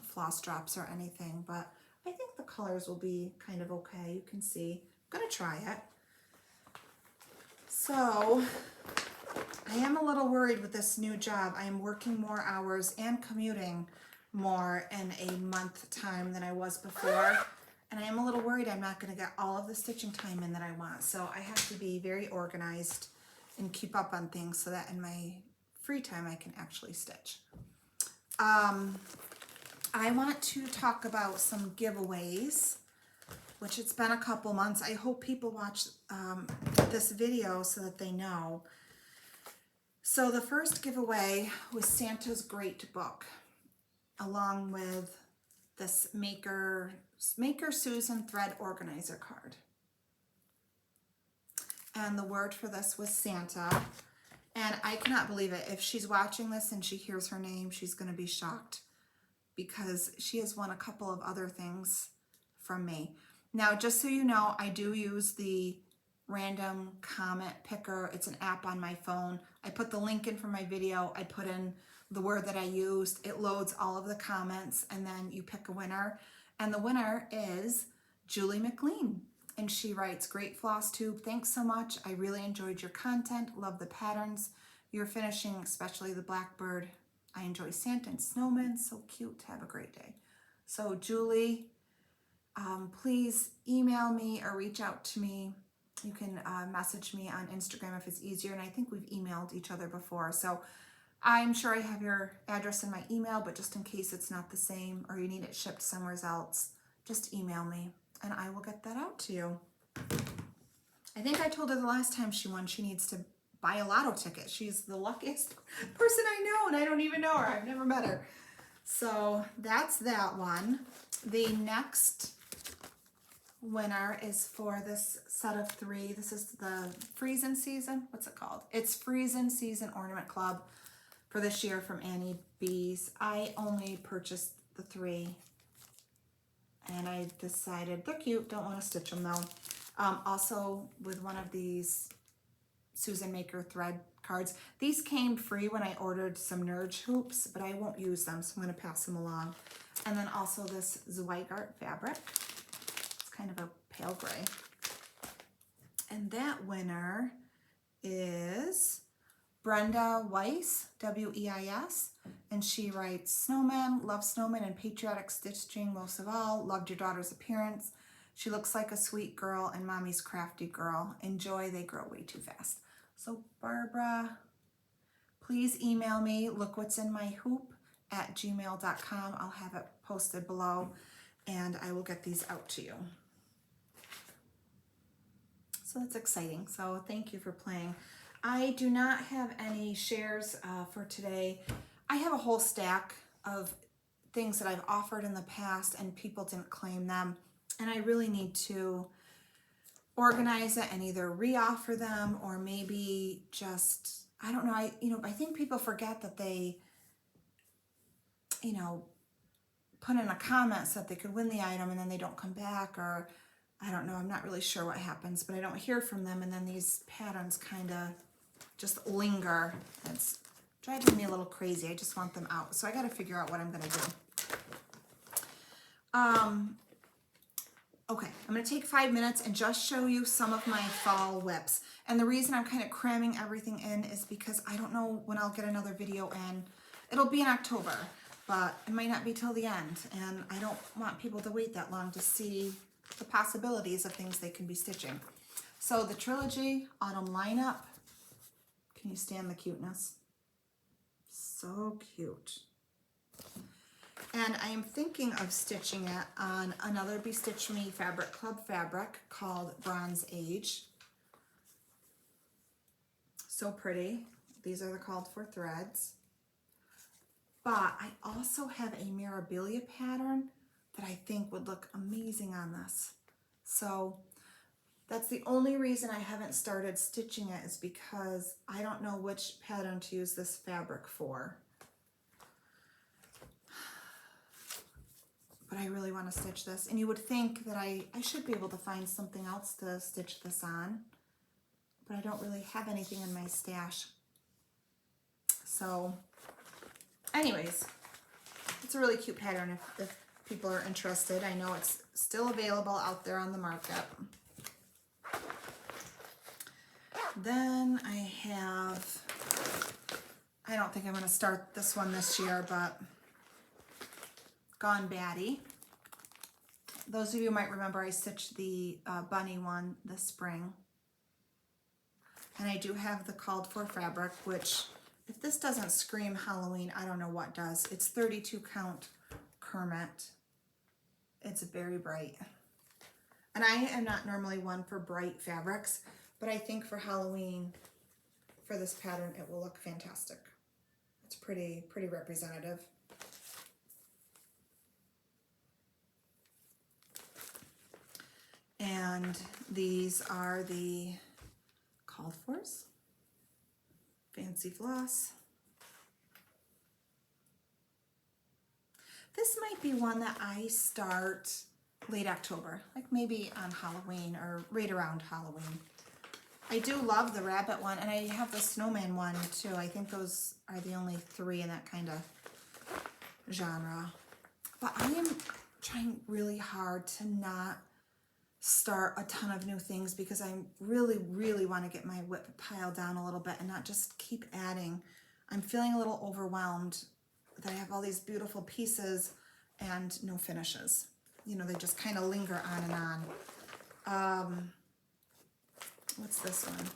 floss drops or anything, but I think the colors will be kind of okay. You can see. I'm going to try it. So I am a little worried with this new job. I am working more hours and commuting more in a month time than I was before. And I am a little worried I'm not going to get all of the stitching time in that I want. So I have to be very organized and keep up on things so that in my free time I can actually stitch. I want to talk about some giveaways, which it's been a couple months. I hope people watch this video so that they know. So the first giveaway was Santa's Great Book, along with this Maker Susan thread organizer card. And the word for this was Santa. And I cannot believe it. If she's watching this and she hears her name, she's going to be shocked because she has won a couple of other things from me. Now, just so you know, I do use the random comment picker. It's an app on my phone. I put the link in for my video. I put in the word that I used. It loads all of the comments, and then you pick a winner. And the winner is Julie McLean. And she writes, "Great Flosstube. Thanks so much. I really enjoyed your content. Love the patterns you're finishing, especially the Blackbird. I enjoy Santa and snowmen. So cute. Have a great day." So Julie, please email me or reach out to me. You can message me on Instagram if it's easier. And I think we've emailed each other before. So I'm sure I have your address in my email, but just in case it's not the same or you need it shipped somewhere else, just email me and I will get that out to you. I think I told her the last time she won, she needs to buy a lotto ticket. She's the luckiest person I know, and I don't even know her. I've never met her. So that's that one. The next winner is for this set of 3. This is the Freezin' Season. What's it called? It's Freezin' Season Ornament Club for this year from Annie B's. I only purchased the 3, and I decided they're cute. Don't want to stitch them though. Also with one of these Susan Maker thread cards. These came free when I ordered some Nurge hoops, but I won't use them, so I'm going to pass them along. And then also this Zweigart fabric. It's kind of a pale gray. And that winner is Brenda Weiss, W-E-I-S, and she writes, "Snowman, love snowman and patriotic stitching most of all. Loved your daughter's appearance. She looks like a sweet girl and mommy's crafty girl. Enjoy, they grow way too fast." So Barbara, please email me, lookwhat'sinmyhoop@gmail.com. I'll have it posted below and I will get these out to you. So that's exciting. So thank you for playing. I do not have any shares for today. I have a whole stack of things that I've offered in the past and people didn't claim them. And I really need to organize it and either re-offer them or maybe just, I don't know. I think people forget that they, put in a comment so that they could win the item and then they don't come back, or I don't know. I'm not really sure what happens, but I don't hear from them. And then these patterns kind of just linger. It's driving me a little crazy. I just want them out. So I got to figure out what I'm going to do. Okay, I'm going to take 5 minutes and just show you some of my fall whips. And the reason I'm kind of cramming everything in is because I don't know when I'll get another video in. It'll be in October, but it might not be till the end. And I don't want people to wait that long to see the possibilities of things they can be stitching. So the Trilogy Autumn lineup. Can you stand the cuteness? So cute. And I am thinking of stitching it on another Be Stitch Me Fabric Club fabric called Bronze Age. So pretty. These are the called for threads. But I also have a Mirabilia pattern that I think would look amazing on this. So that's the only reason I haven't started stitching it, is because I don't know which pattern to use this fabric for. But I really want to stitch this. And you would think that I should be able to find something else to stitch this on. But I don't really have anything in my stash. So, anyways, it's a really cute pattern if people are interested. I know it's still available out there on the market. Then I don't think I'm going to start this one this year, but Gone Batty. Those of you might remember I stitched the bunny one this spring. And I do have the called for fabric, which if this doesn't scream Halloween, I don't know what does. It's 32 count Kermit. It's very bright. And I am not normally one for bright fabrics, but I think for Halloween, for this pattern, it will look fantastic. It's pretty representative. And these are the called fors. Fancy Floss. This might be one that I start late October, like maybe on Halloween or right around Halloween. I do love the rabbit one, and I have the snowman one too. I think those are the only 3 in that kind of genre. But I am trying really hard to not start a ton of new things because I really, really want to get my whip pile down a little bit and not just keep adding. I'm feeling a little overwhelmed that I have all these beautiful pieces and no finishes. You know, they just kind of linger on and on. What's this one?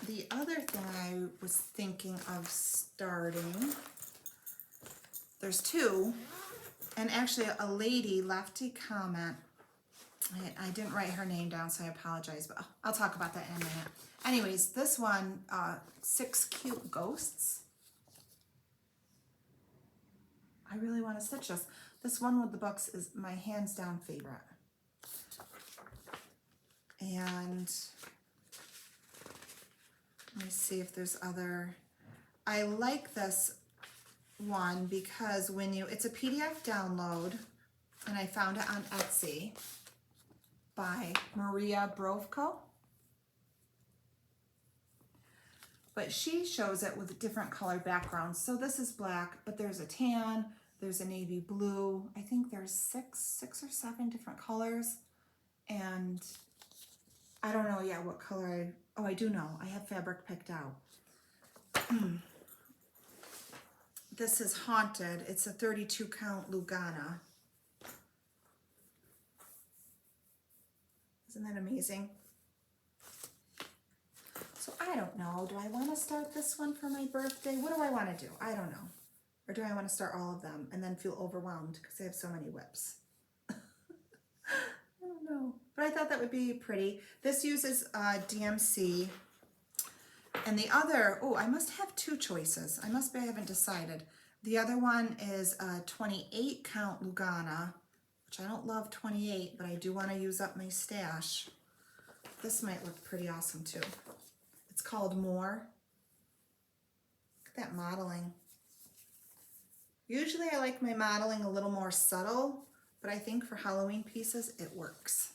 The other thing I was thinking of starting, there's 2, and actually a lady left a comment. I didn't write her name down, so I apologize, but I'll talk about that in a minute. Anyways, this one, 6 Cute Ghosts. I really want to stitch this. This one with the books is my hands down favorite. And let me see if there's other. I like this one because it's a PDF download, and I found it on Etsy by Maria Brovko. But she shows it with different colored backgrounds. So this is black, but there's a tan, there's a navy blue. I think there's six or 7 different colors. And I don't know yet what color I do know. I have fabric picked out. This is Haunted. It's a 32 count Lugana. Isn't that amazing? So I don't know. Do I want to start this one for my birthday? What do I want to do? I don't know. Or do I want to start all of them and then feel overwhelmed because I have so many whips? I don't know. But I thought that would be pretty. This uses DMC. And the other, I must have 2 choices. I haven't decided. The other one is a 28 count Lugana, which I don't love 28, but I do want to use up my stash. This might look pretty awesome too. It's called More. Look at that modeling. Usually I like my modeling a little more subtle, but I think for Halloween pieces, it works.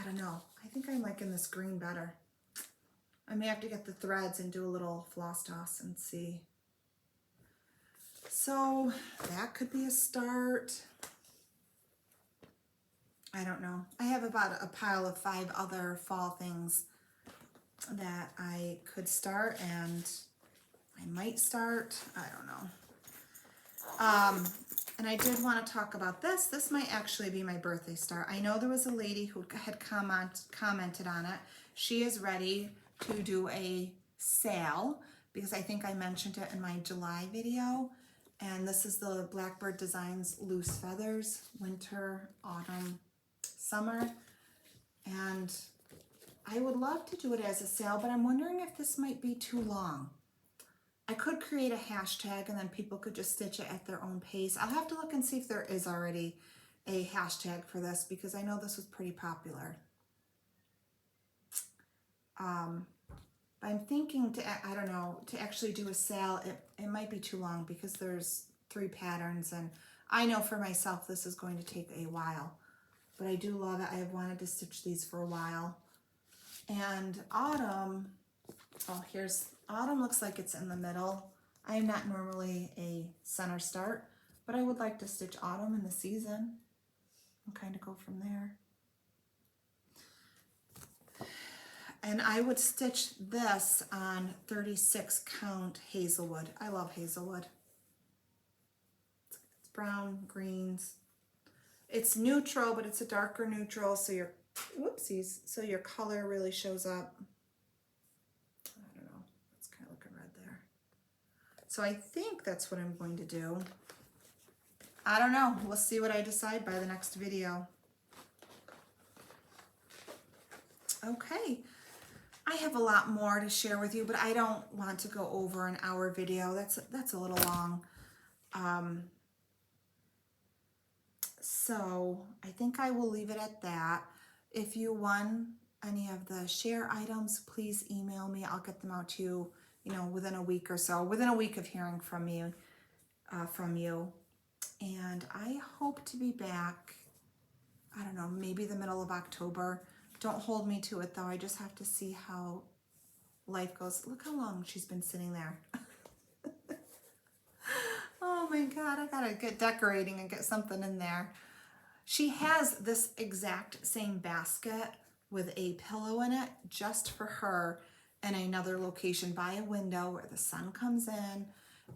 I don't know. I think I'm liking this green better. I may have to get the threads and do a little floss toss and see. So that could be a start. I don't know. I have about a pile of 5 other fall things that I could start, and I might start. I don't know. And I did want to talk about this. This might actually be my birthday start. I know there was a lady who had commented on it. She is ready to do a sale because I think I mentioned it in my July video. And this is the Blackbird Designs Loose Feathers, winter, autumn, summer. And I would love to do it as a sale, but I'm wondering if this might be too long. I could create a hashtag and then people could just stitch it at their own pace. I'll have to look and see if there is already a hashtag for this because I know this was pretty popular. But I'm thinking to actually do a sale. It might be too long because there's 3 patterns, and I know for myself this is going to take a while. But I do love it. I have wanted to stitch these for a while. And autumn, autumn looks like it's in the middle. I am not normally a center start, but I would like to stitch autumn in the season and kind of go from there. And I would stitch this on 36 count Hazelwood. I love Hazelwood. It's brown, greens. It's neutral, but it's a darker neutral, so your color really shows up. I don't know, it's kind of looking red there. So I think that's what I'm going to do. I don't know, we'll see what I decide by the next video. Okay, I have a lot more to share with you, but I don't want to go over an hour video. That's a little long. So I think I will leave it at that. If you won any of the share items, please email me. I'll get them out to you, within a week or so, within a week of hearing from you. And I hope to be back, I don't know, maybe the middle of October, Don't hold me to it though. I just have to see how life goes. Look how long she's been sitting there. Oh my God, I gotta get decorating and get something in there. She has this exact same basket with a pillow in it just for her in another location by a window where the sun comes in,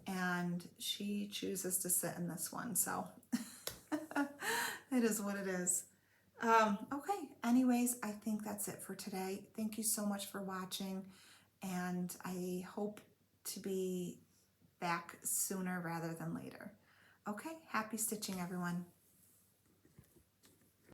and she chooses to sit in this one. So it is what it is. Okay, anyways, I think that's it for today. Thank you so much for watching, and I hope to be back sooner rather than later. Okay, happy stitching, everyone.